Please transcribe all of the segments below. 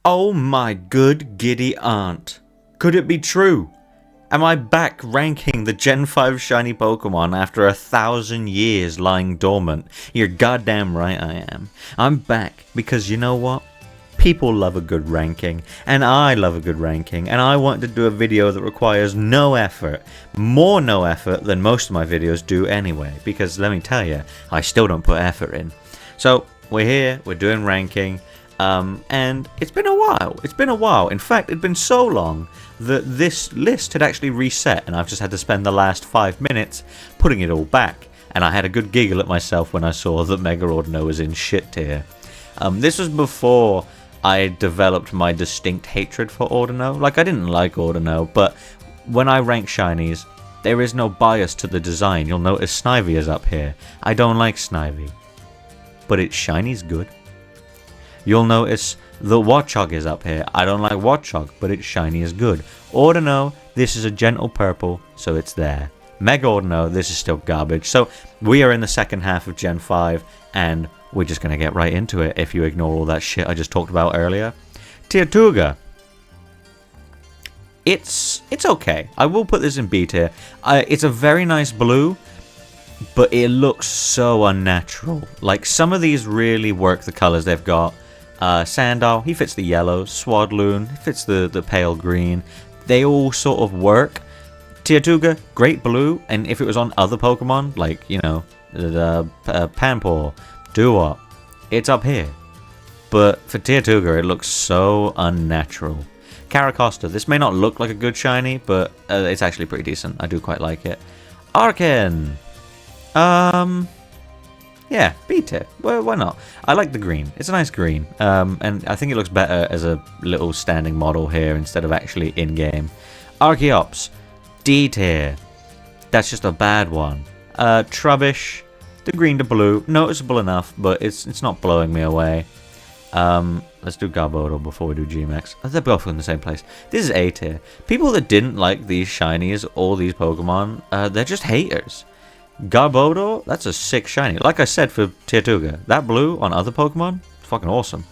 Oh my good giddy aunt. Could it be true? Am I back ranking the Gen 5 shiny Pokemon after 1,000 years lying dormant? You're goddamn right I am. I'm back because you know what? People love a good ranking, and I love a good ranking, and I want to do a video that requires no effort. More no effort than most of my videos do anyway, because let me tell you, I still don't put effort in. So, we're here, we're doing ranking. And it's been a while. In fact, it'd been so long that this list had actually reset, and I've just had to spend the last 5 minutes putting it all back. And I had a good giggle at myself when I saw that Mega Ordino was in shit tier. This was before I developed my distinct hatred for Ordino. Like, I didn't like Ordino, but when I rank shinies, there is no bias to the design. You'll notice Snivy is up here. I don't like Snivy, but its shiny's good. You'll notice the Watchog is up here. I don't like Watchog, but its shiny is good. Ordino, this is a gentle purple, so it's there. Mega Ordino, this is still garbage. So we are in the second half of Gen 5, and we're just going to get right into it if you ignore all that shit I just talked about earlier. Tirtouga. It's okay. I will put this in B tier. It's a very nice blue, but it looks so unnatural. Like, some of these really work the colors they've got. Standout, he fits the yellow. Swadloon, he fits the pale green. They all sort of work. Tirtouga, great blue, and if it was on other Pokemon, like, you know, Panpour, Dewott, it's up here. But for Tirtouga, it looks so unnatural. Caracosta, this may not look like a good shiny, but it's actually pretty decent. I do quite like it. Arcan, yeah, B tier. Well, why not? I like the green. It's a nice green. And I think it looks better as a little standing model here instead of actually in-game. Archeops, D tier. That's just a bad one. Trubbish, the green to blue. Noticeable enough, but it's not blowing me away. Let's do Garbodor before we do G-Max. They're both in the same place. This is A tier. People that didn't like these shinies or these Pokemon, they're just haters. Garbodor, that's a sick shiny. Like I said for Tirtouga, that blue on other Pokemon, fucking awesome.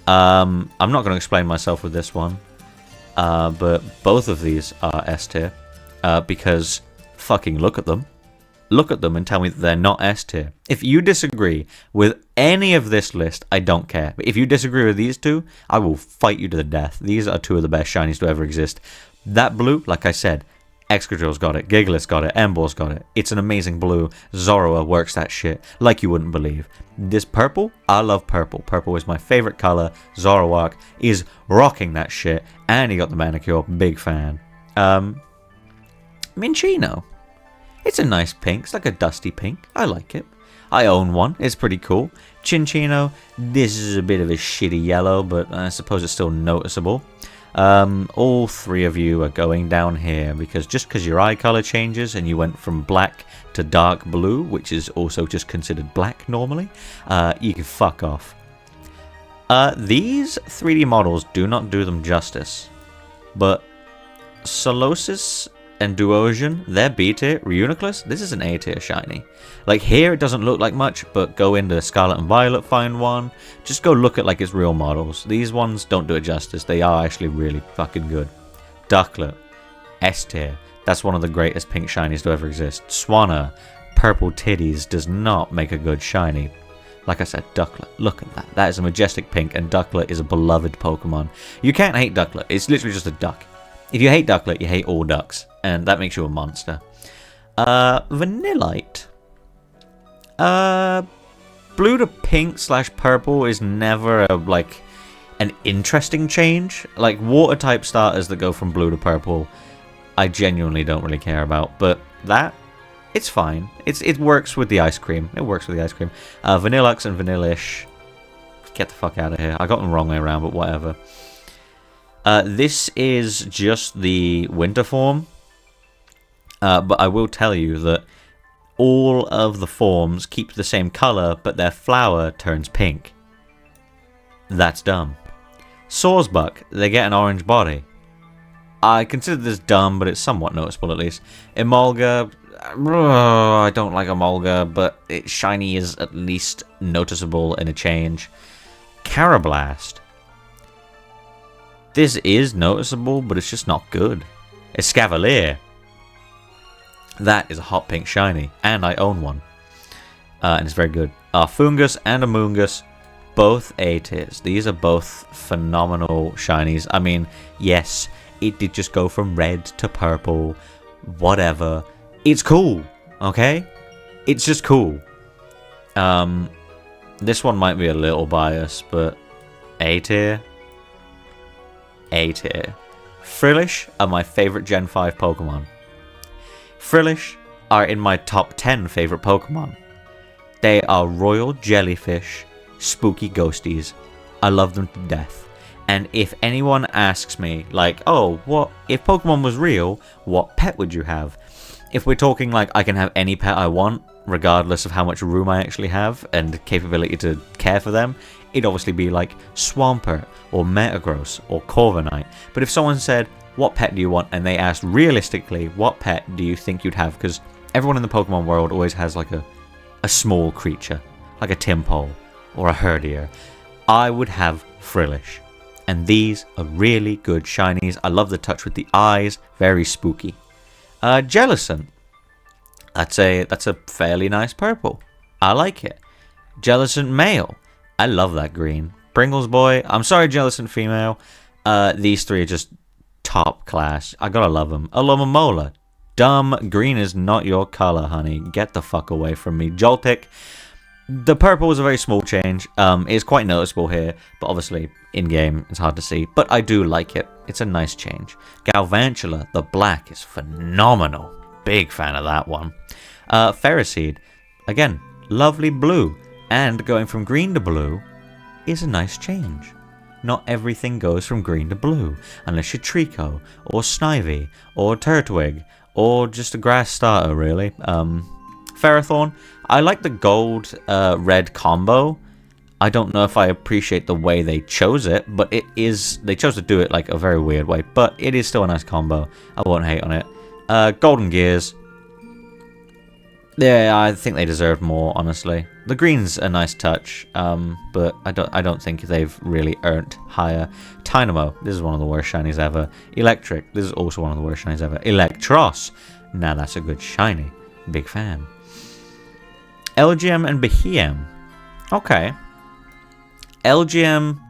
I'm not going to explain myself with this one, but both of these are S tier, because fucking look at them. Look at them and tell me that they're not S tier. If you disagree with any of this list, I don't care. But if you disagree with these two, I will fight you to the death. These are two of the best shinies to ever exist. That blue, like I said, Excadrill's got it, Gigalith's got it, Emboar's got it. It's an amazing blue. Zorua works that shit like you wouldn't believe. This purple, I love purple. Purple is my favorite color. Zoroark is rocking that shit. And he got the manicure, big fan. Minccino. It's a nice pink, it's like a dusty pink. I like it. I own one, it's pretty cool. Cinccino, this is a bit of a shitty yellow, but I suppose it's still noticeable. All three of you are going down here because just because your eye color changes and you went from black to dark blue, which is also just considered black normally, you can fuck off. These 3D models do not do them justice, but Solosis and Duosion, they're B tier. Reuniclus, this is an A tier shiny. Like, here it doesn't look like much, but go into Scarlet and Violet, find one. Just go look at like its real models. These ones don't do it justice. They are actually really fucking good. Ducklet, S tier. That's one of the greatest pink shinies to ever exist. Swanna, purple titties does not make a good shiny. Like I said, Ducklet, look at that. That is a majestic pink, and Ducklet is a beloved Pokemon. You can't hate Ducklet. It's literally just a duck. If you hate Ducklet, you hate all ducks, and that makes you a monster. Vanillite. Blue to pink / purple is never an interesting change. Like, water type starters that go from blue to purple, I genuinely don't really care about. But that, it's fine. It works with the ice cream. It works with the ice cream. Vanillux and Vanillish, get the fuck out of here. I got them the wrong way around, but whatever. This is just the winter form, but I will tell you that all of the forms keep the same color, but their flower turns pink. That's dumb. Sawsbuck, they get an orange body. I consider this dumb, but it's somewhat noticeable at least. Emolga, I don't like Emolga, but its shiny is at least noticeable in a change. Carablast. This is noticeable, but it's just not good. Escavalier. That is a hot pink shiny, and I own one. And it's very good. Fungus and Amoongus, both A tiers. These are both phenomenal shinies. I mean, yes, it did just go from red to purple, whatever. It's cool, okay? It's just cool. This one might be a little biased, but A tier. A tier. Frillish are my favorite Gen 5 Pokemon. Frillish are in my top 10 favorite Pokemon. They are royal jellyfish, spooky ghosties. I love them to death. And if anyone asks me, like, oh, what if Pokemon was real, what pet would you have? If we're talking like I can have any pet I want, regardless of how much room I actually have and capability to care for them, it'd obviously be like Swampert or Metagross or Corviknight. But if someone said, what pet do you want? And they asked realistically, what pet do you think you'd have? Because everyone in the Pokemon world always has like a small creature, like a Timpole or a Herdier. I would have Frillish. And these are really good shinies. I love the touch with the eyes, very spooky. Jellicent. That's a fairly nice purple. I like it. Jellicent male. I love that green. Pringles boy. I'm sorry, Jellicent female. These three are just top class. I gotta love them. Alomomola. Dumb. Green is not your color, honey. Get the fuck away from me. Joltik. The purple is a very small change. It's quite noticeable here, but obviously in-game it's hard to see. But I do like it. It's a nice change. Galvantula, the black, is phenomenal. Big fan of that one. Ferroseed. Again, lovely blue. And going from green to blue is a nice change. Not everything goes from green to blue, unless you're Trico, or Snivy, or Turtwig, or just a grass starter, really. Ferrothorn, I like the gold-red combo. I don't know if I appreciate the way they chose it, but they chose to do it like a very weird way, but it is still a nice combo. I won't hate on it. Golden Gears. Yeah, I think they deserve more, honestly. The green's a nice touch, but I don't think they've really earned higher. Tynamo, this is one of the worst shinies ever. Electric, this is also one of the worst shinies ever. Electros, now that's a good shiny. Big fan. LGM and Behem. Okay. LGM,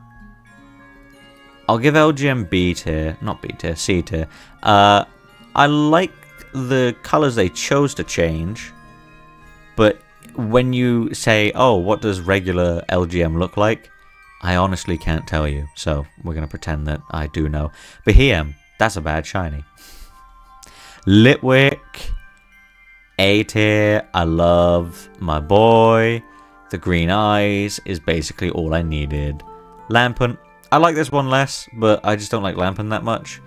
I'll give LGM B tier, not B tier, C tier. I like the colors they chose to change. But when you say, oh, what does regular LGM look like? I honestly can't tell you. So we're going to pretend that I do know. Behem, that's a bad shiny. Litwick, A tier. I love my boy. The green eyes is basically all I needed. Lampent, I like this one less, but I just don't like Lampent that much.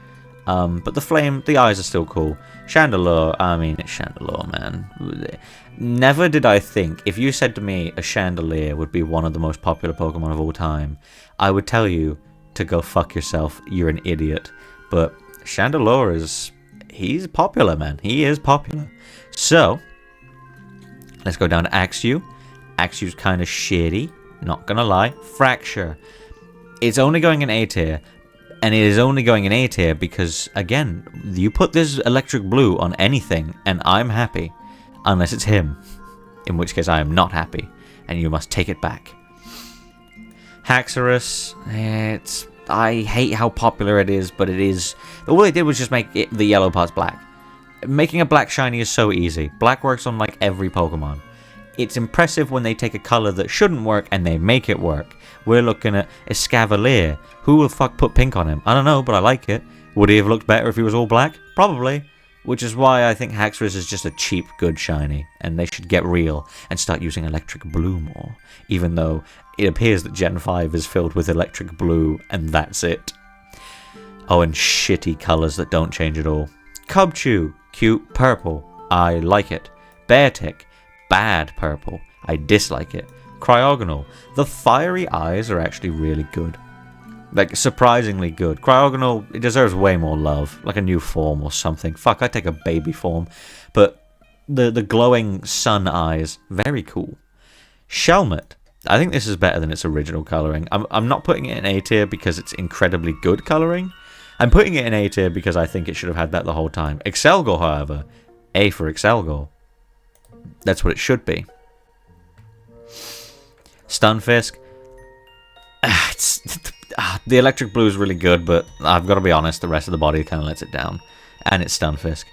But the eyes are still cool. Chandelure, I mean, it's Chandelure, man. Never did I think, if you said to me a Chandelier would be one of the most popular Pokemon of all time, I would tell you to go fuck yourself, you're an idiot. But Chandelure he's popular, man. He is popular. So, let's go down to Axew. Axew's kind of shitty, not gonna lie. Fracture. It's only going in A tier. And it is only going in A tier because, again, you put this electric blue on anything and I'm happy. Unless it's him. In which case I am not happy. And you must take it back. Haxorus. I hate how popular it is, but it is. All they did was just make the yellow parts black. Making a black shiny is so easy. Black works on like every Pokemon. It's impressive when they take a color that shouldn't work and they make it work. We're looking at Escavalier. Who the fuck put pink on him? I don't know, but I like it. Would he have looked better if he was all black? Probably. Which is why I think Haxorus is just a cheap, good shiny. And they should get real and start using electric blue more. Even though it appears that Gen 5 is filled with electric blue and that's it. Oh, and shitty colors that don't change at all. Cubchoo. Cute purple. I like it. Beartic. Bad purple. I dislike it. Cryogonal. The fiery eyes are actually really good. Like, surprisingly good. Cryogonal, it deserves way more love. Like a new form or something. Fuck, I'd take a baby form. But the glowing sun eyes, very cool. Shelmet. I think this is better than its original coloring. I'm not putting it in A tier because it's incredibly good coloring. I'm putting it in A tier because I think it should have had that the whole time. Excelgor, however, A for Excelgor. That's what it should be. Stunfisk. The electric blue is really good, but I've got to be honest, the rest of the body kind of lets it down. And it's Stunfisk.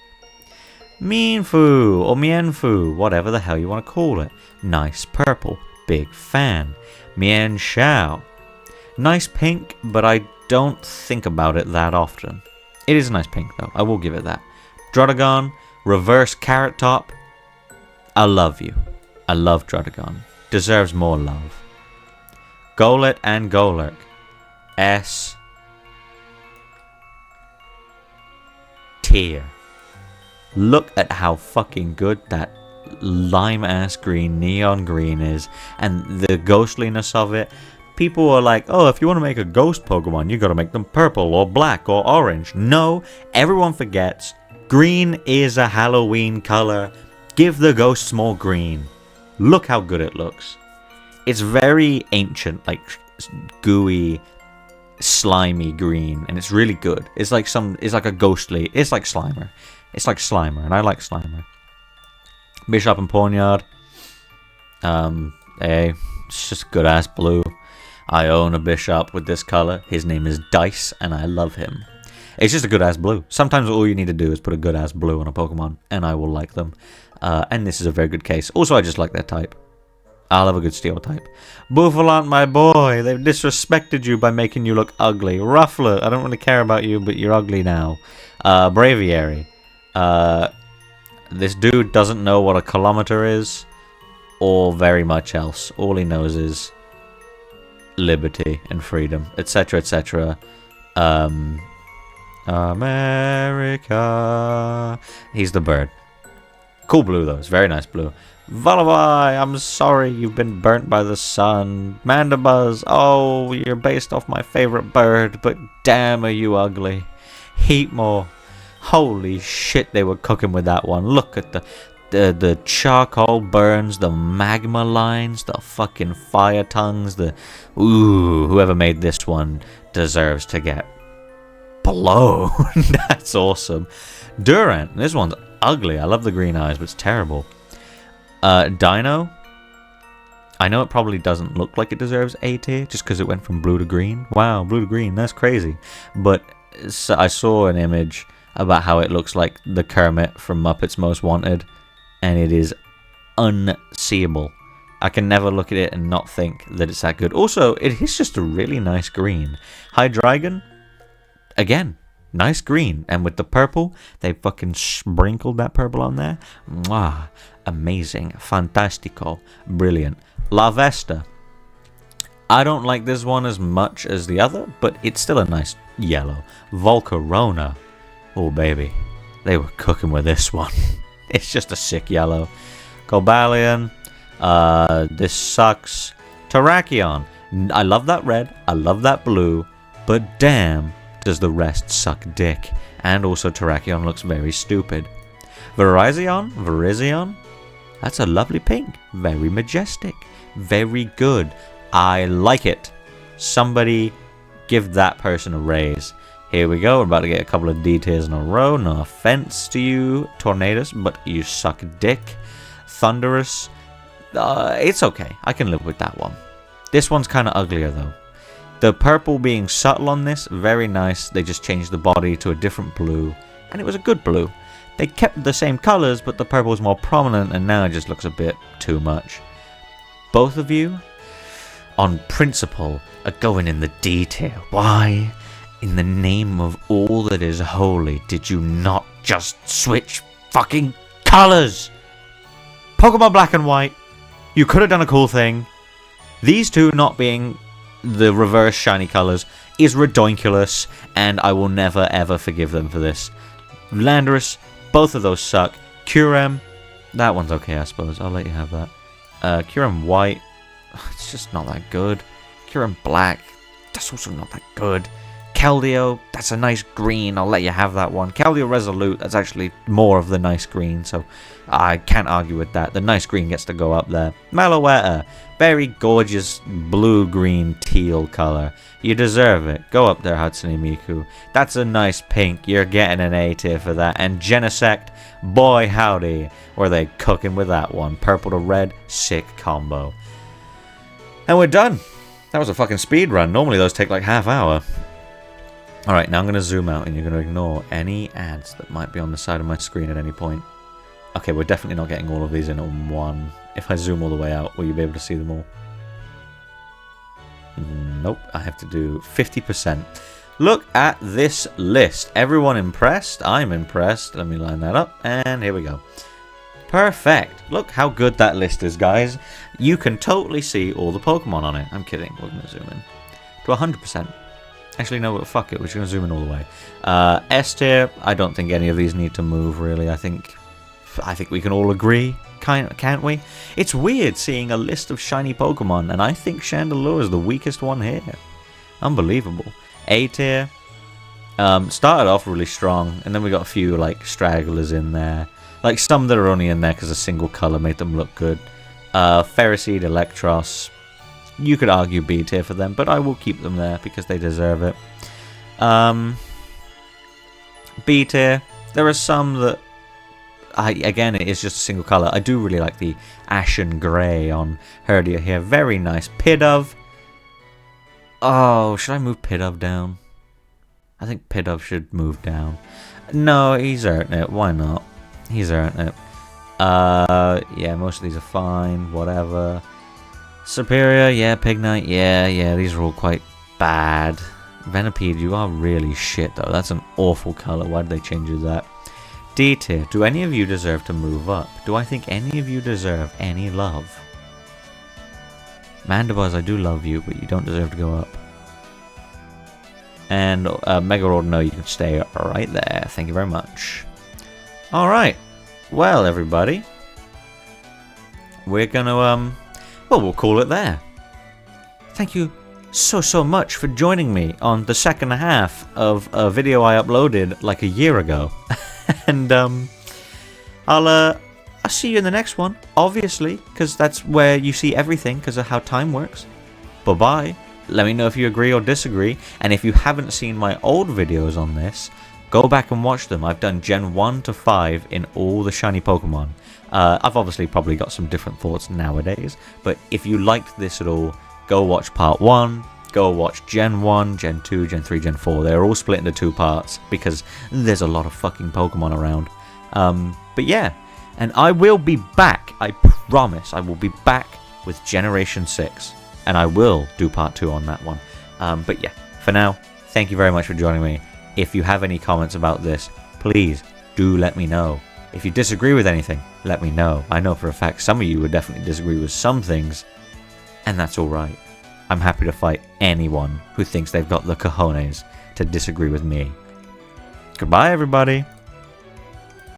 Mienfoo, or Mienfoo, whatever the hell you want to call it. Nice purple. Big fan. Mienshao. Nice pink, but I don't think about it that often. It is a nice pink, though. I will give it that. Drotagon. Reverse Carrot Top. I love you. I love Drotagon. Deserves more love. Golett and Golurk. S tier. Look at how fucking good that lime-ass green, neon green is. And the ghostliness of it. People are like, oh, if you want to make a ghost Pokemon, you got to make them purple or black or orange. No, everyone forgets. Green is a Halloween color. Give the ghosts more green. Look how good it looks. It's very ancient, like gooey, slimy green, and it's really good. It's like a ghostly. It's like Slimer. It's like Slimer, and I like Slimer. Bishop and Pawniard. It's just good ass blue. I own a Bishop with this color. His name is Dice, and I love him. It's just a good ass blue. Sometimes all you need to do is put a good ass blue on a Pokemon, and I will like them. And this is a very good case. Also, I just like their type. I love a good steel type. Bouffalant, my boy. They've disrespected you by making you look ugly. Ruffler, I don't really care about you, but you're ugly now. Braviary. This dude doesn't know what a kilometer is, or very much else. All he knows is liberty and freedom, etc., etc. America. He's the bird. Cool blue, though. It's very nice blue. Vullaby, I'm sorry you've been burnt by the sun. Mandibuzz, oh, you're based off my favorite bird, but damn are you ugly. Heatmore, holy shit, they were cooking with that one. Look at the charcoal burns, the magma lines, the fucking fire tongues, whoever made this one deserves to get blown. That's awesome. Durant, this one's ugly. I love the green eyes, but it's terrible. Dino, I know it probably doesn't look like it deserves A tier just because it went from blue to green. Wow, blue to green, that's crazy. But I saw an image about how it looks like the Kermit from Muppets Most Wanted, and it is unseeable. I can never look at it and not think that it's that good. Also, it is just a really nice green. Hydreigon, again, nice green. And with the purple, they fucking sprinkled that purple on there. Mwah. Amazing. Fantastico. Brilliant. Larvesta. I don't like this one as much as the other, but it's still a nice yellow. Volcarona. Oh, baby. They were cooking with this one. It's just a sick yellow. Cobalion. This sucks. Terrakion. I love that red. I love that blue. But damn, does the rest suck dick. And also Terrakion looks very stupid. Virizion. That's a lovely pink. Very majestic. Very good. I like it. Somebody give that person a raise. Here we go. We're about to get a couple of D tiers in a row. No offense to you, Tornadus, but you suck dick. Thunderous. It's okay. I can live with that one. This one's kind of uglier, though. The purple being subtle on this, very nice. They just changed the body to a different blue, and it was a good blue. They kept the same colors, but the purple was more prominent, and now it just looks a bit too much. Both of you, on principle, are going in the D tier. Why, in the name of all that is holy, did you not just switch fucking colors? Pokemon Black and White, you could have done a cool thing. These two not being the reverse shiny colors is redonkulous, and I will never ever forgive them for this. Landorus, both of those suck. Kyurem, that one's okay, I suppose. I'll let you have that. Kyurem White, it's just not that good. Kyurem Black, that's also not that good. Keldeo, that's a nice green. I'll let you have that one. Keldeo Resolute, that's actually more of the nice green, so I can't argue with that. The nice green gets to go up there. Meloetta, very gorgeous blue-green teal color. You deserve it. Go up there, Hatsune Miku. That's a nice pink. You're getting an A tier for that. And Genesect, boy howdy, were they cooking with that one. Purple to red, sick combo. And we're done. That was a fucking speed run. Normally those take like half hour. Alright, now I'm going to zoom out and you're going to ignore any ads that might be on the side of my screen at any point. Okay, we're definitely not getting all of these in on one. If I zoom all the way out, will you be able to see them all? Nope, I have to do 50%. Look at this list. Everyone impressed? I'm impressed. Let me line that up, and here we go. Perfect. Look how good that list is, guys. You can totally see all the Pokemon on it. I'm kidding. We're going to zoom in to 100%. Actually, no, fuck it. We're just going to zoom in all the way. S tier, I don't think any of these need to move, really. I think we can all agree, can't we? It's weird seeing a list of shiny Pokemon, and I think Chandelure is the weakest one here. Unbelievable. A tier, started off really strong, and then we got a few like stragglers in there. Like some that are only in there because a single color made them look good. Ferroseed, Electros, you could argue B tier for them, but I will keep them there because they deserve it. B tier, there are some that again, it is just a single colour. I do really like the Ashen Grey on Herdia here. Very nice. Pidove. Oh, should I move Pidove down? I think Pidove should move down. No, he's earned it. Why not? He's earned it. Yeah, most of these are fine. Whatever. Superior, yeah. Pignite, yeah. These are all quite bad. Venipede, you are really shit, though. That's an awful colour. Why did they change that? D tier, do any of you deserve to move up? Do I think any of you deserve any love? Mandibuzz, I do love you, but you don't deserve to go up. And Megarord, no, you can stay right there. Thank you very much. Alright. Well, everybody. We're gonna, well, we'll call it there. Thank you so much for joining me on the second half of a video I uploaded like a year ago. And I'll see you in the next one, obviously, because that's where you see everything because of how time works. Bye-bye. Let me know if you agree or disagree, and if you haven't seen my old videos on this, go back and watch them. I've done Gen 1 to 5 in all the shiny Pokemon. I've obviously probably got some different thoughts nowadays, but if you liked this at all, go watch Part 1, go watch Gen 1, Gen 2, Gen 3, Gen 4. They're all split into 2 parts because there's a lot of fucking Pokemon around. But yeah, and I will be back. I promise I will be back with Generation 6. And I will do Part 2 on that one. But yeah, for now, thank you very much for joining me. If you have any comments about this, please do let me know. If you disagree with anything, let me know. I know for a fact some of you would definitely disagree with some things, and that's alright. I'm happy to fight anyone who thinks they've got the cojones to disagree with me. Goodbye, everybody.